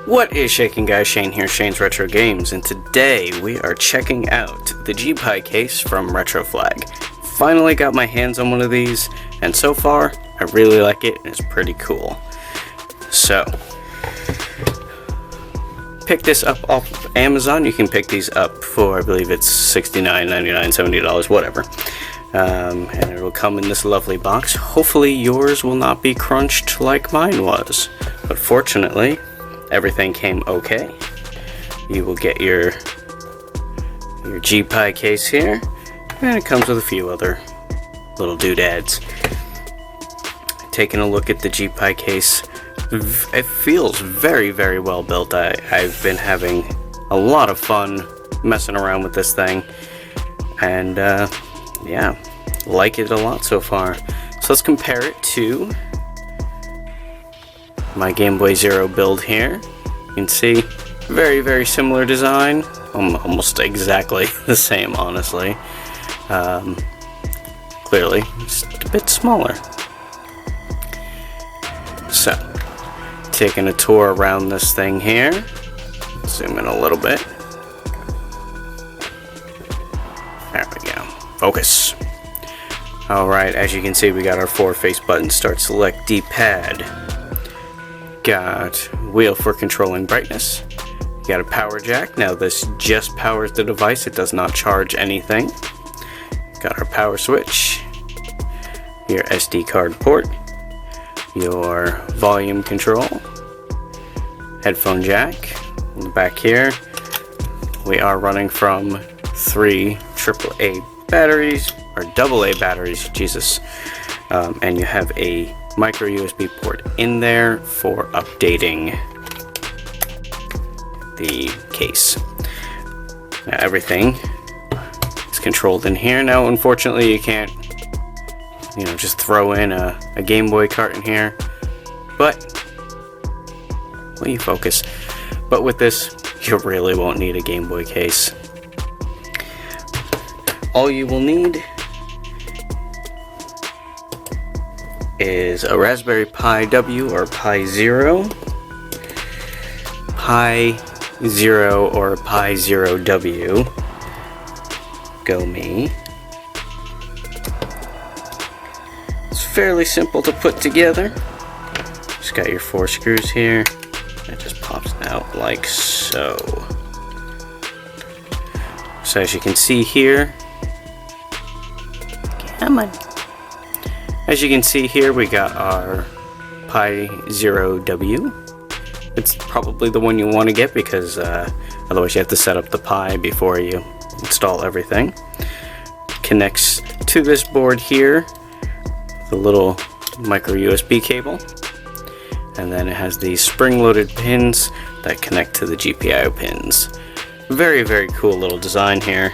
What is shaking, guys? Shane here, ShanesRetroGames, and today we are checking out the GPi case from Retroflag. Finally got my hands on one of these, and so far I really like it and it's pretty cool. So, pick this up off of Amazon. You can pick these up for, I believe it's $69, $99, $70, whatever. And it will come in this lovely box. Hopefully yours will not be crunched like mine was, but fortunately everything came okay. You will get your GPi case here, and it comes with a few other little doodads. Taking a look at the GPi case, it feels very, very well built. I've been having a lot of fun messing around with this thing, and yeah, like it a lot so far. So let's compare it to my Game Boy Zero build here. You can see very, very similar design, almost exactly the same, honestly. Clearly just a bit smaller. So, taking a tour around this thing here. Zoom in a little bit. There we go. Focus. Alright, as you can see, we got our 4 face buttons. Start, select, D-pad. Got wheel for controlling brightness. Got a power jack. Now this just powers the device. It does not charge anything. Got our power switch. Your SD card port. Your volume control. Headphone jack. In the back here, we are running from 3 AAA batteries, or AA batteries, Jesus. And you have a micro USB port in there for updating the case. Now everything is controlled in here. Now unfortunately you can't, just throw in a Game Boy cart in here, but will you focus? But with this, you really won't need a Game Boy case. All you will need is a Raspberry Pi W or Pi Zero, Pi Zero or Pi Zero W. Go me. It's fairly simple to put together. Just got your 4 screws here. It just pops out like so. So as you can see here, come on. As you can see here, we got our Pi Zero W. It's probably the one you want to get because otherwise you have to set up the Pi before you install everything. Connects to this board here, the little micro USB cable, and then it has these spring-loaded pins that connect to the GPIO pins. Very, very cool little design here.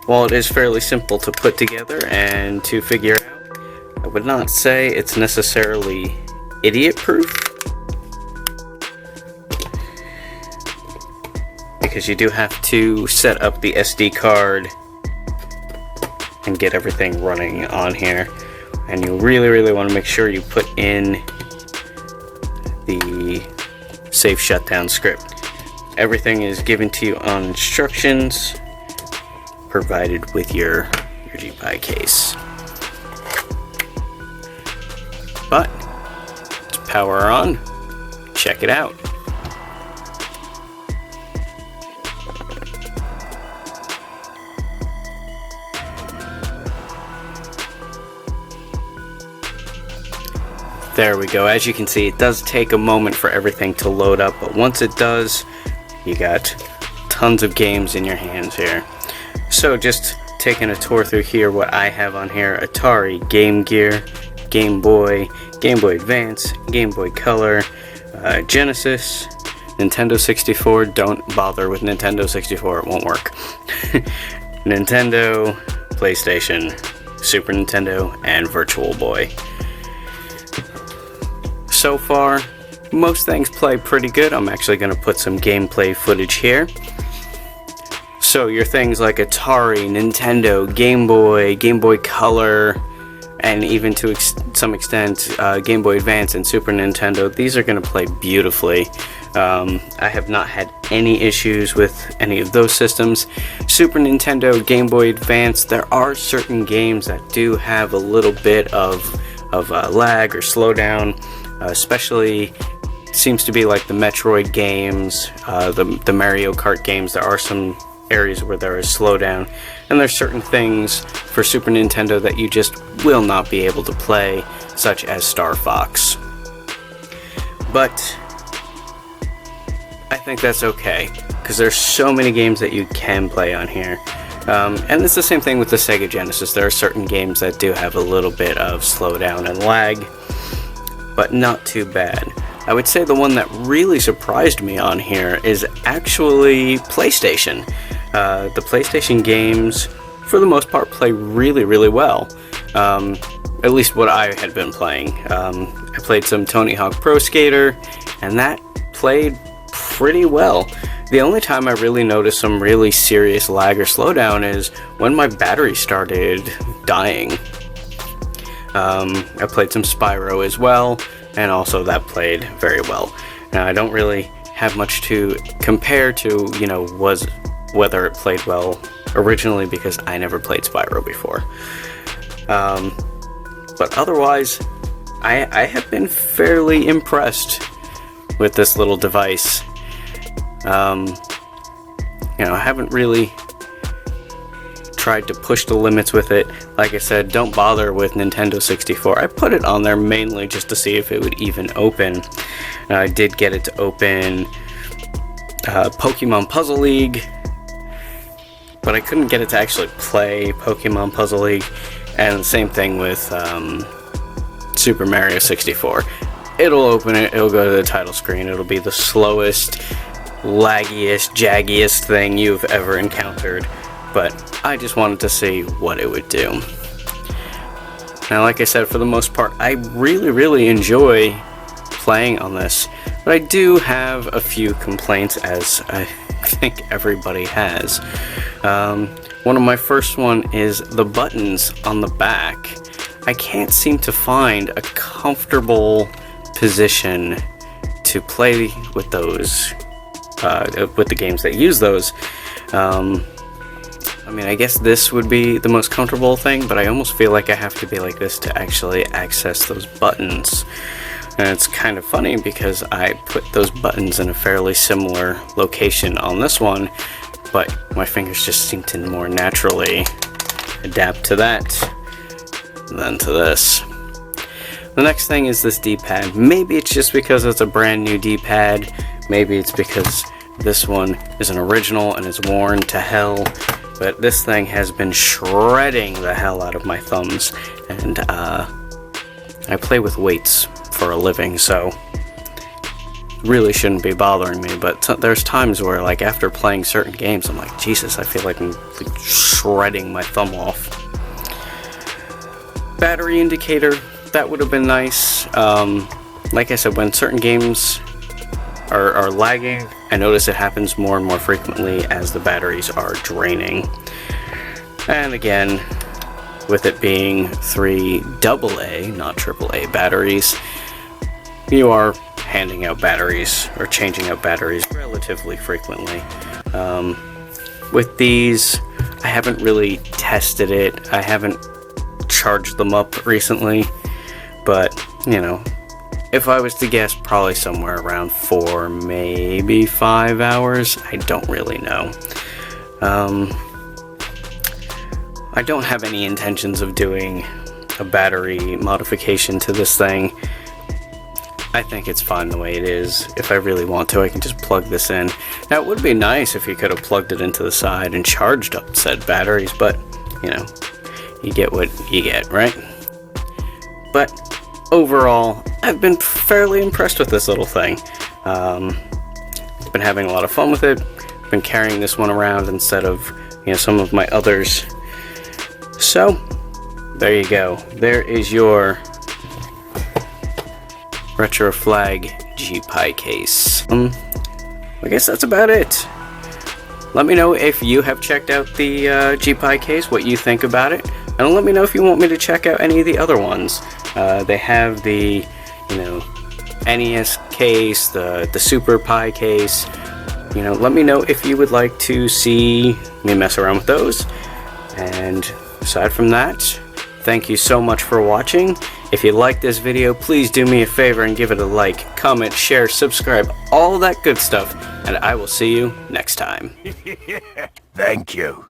While it is fairly simple to put together and to figure out, I would not say it's necessarily idiot-proof, because you do have to set up the SD card and get everything running on here, and you really, really want to make sure you put in the safe shutdown script. Everything is given to you on instructions provided with your GPi case. But let's power on. Check it out. There we go. As you can see, it does take a moment for everything to load up, but once it does, you got tons of games in your hands here. So just taking a tour through here, what I have on here: Atari, Game Gear, Game Boy, Game Boy Advance, Game Boy Color, Genesis, Nintendo 64. Don't bother with Nintendo 64, it won't work. Nintendo, PlayStation, Super Nintendo, and Virtual Boy. So far, most things play pretty good. I'm actually going to put some gameplay footage here. So your things like Atari, Nintendo, Game Boy Color, and even to some extent Game Boy Advance and Super Nintendo, these are going to play beautifully. I have not had any issues with any of those systems. Super Nintendo, Game Boy Advance, there are certain games that do have a little bit of lag or slowdown, especially seems to be like the Metroid games, the Mario Kart games. There are some areas where there is slowdown, and there's certain things for Super Nintendo that you just will not be able to play, such as Star Fox. But I think that's okay, because there's so many games that you can play on here. And it's the same thing with the Sega Genesis. There are certain games that do have a little bit of slowdown and lag, but not too bad. I would say the one that really surprised me on here is actually PlayStation. The PlayStation games, for the most part, play really, really well. At least what I had been playing. I played some Tony Hawk Pro Skater, and that played pretty well. The only time I really noticed some really serious lag or slowdown is when my battery started dying. I played some Spyro as well, and also that played very well. Now, I don't really have much to compare to, whether it played well originally, because I never played Spyro before. But otherwise, I have been fairly impressed with this little device. I haven't really tried to push the limits with it. Like I said, don't bother with Nintendo 64. I put it on there mainly just to see if it would even open. I did get it to open Pokemon Puzzle League, but I couldn't get it to actually play Pokemon Puzzle League. And the same thing with Super Mario 64. It'll open it, it'll go to the title screen, it'll be the slowest, laggiest, jaggiest thing you've ever encountered, but I just wanted to see what it would do. Now, like I said, for the most part, I really, really enjoy playing on this, but I do have a few complaints, as I think everybody has. One of my first one is the buttons on the back. I can't seem to find a comfortable position to play with those, with the games that use those. I guess this would be the most comfortable thing, but I almost feel like I have to be like this to actually access those buttons. And it's kind of funny because I put those buttons in a fairly similar location on this one, but my fingers just seem to more naturally adapt to that than to this. The next thing is this D-pad. Maybe it's just because it's a brand new D-pad. Maybe it's because this one is an original and it's worn to hell. But this thing has been shredding the hell out of my thumbs. And I play with weights for a living, so really shouldn't be bothering me. But there's times where, like, after playing certain games, I'm like, Jesus, I feel like I'm like shredding my thumb off. Battery indicator, that would have been nice. Like I said, when certain games are lagging, I notice it happens more and more frequently as the batteries are draining. And again, with it being 3 AA, not AAA batteries, you are handing out batteries or changing out batteries relatively frequently. With these, I haven't really tested it. I haven't charged them up recently, but if I was to guess, probably somewhere around 4, maybe 5 hours. I don't really know. I don't have any intentions of doing a battery modification to this thing. I think it's fine the way it is. If I really want to, I can just plug this in. Now, it would be nice if you could have plugged it into the side and charged up said batteries, but, you get what you get, right? But overall, I've been fairly impressed with this little thing. Been having a lot of fun with it. Been carrying this one around instead of, some of my others. So, there you go. There is your Retroflag GPi case. I guess that's about it. Let me know if you have checked out the GPi case, what you think about it. And let me know if you want me to check out any of the other ones. They have the, NES case, the Super Pi case. Let me know if you would like to see me mess around with those. And aside from that, thank you so much for watching. If you like this video, please do me a favor and give it a like, comment, share, subscribe, all that good stuff. And I will see you next time. Thank you.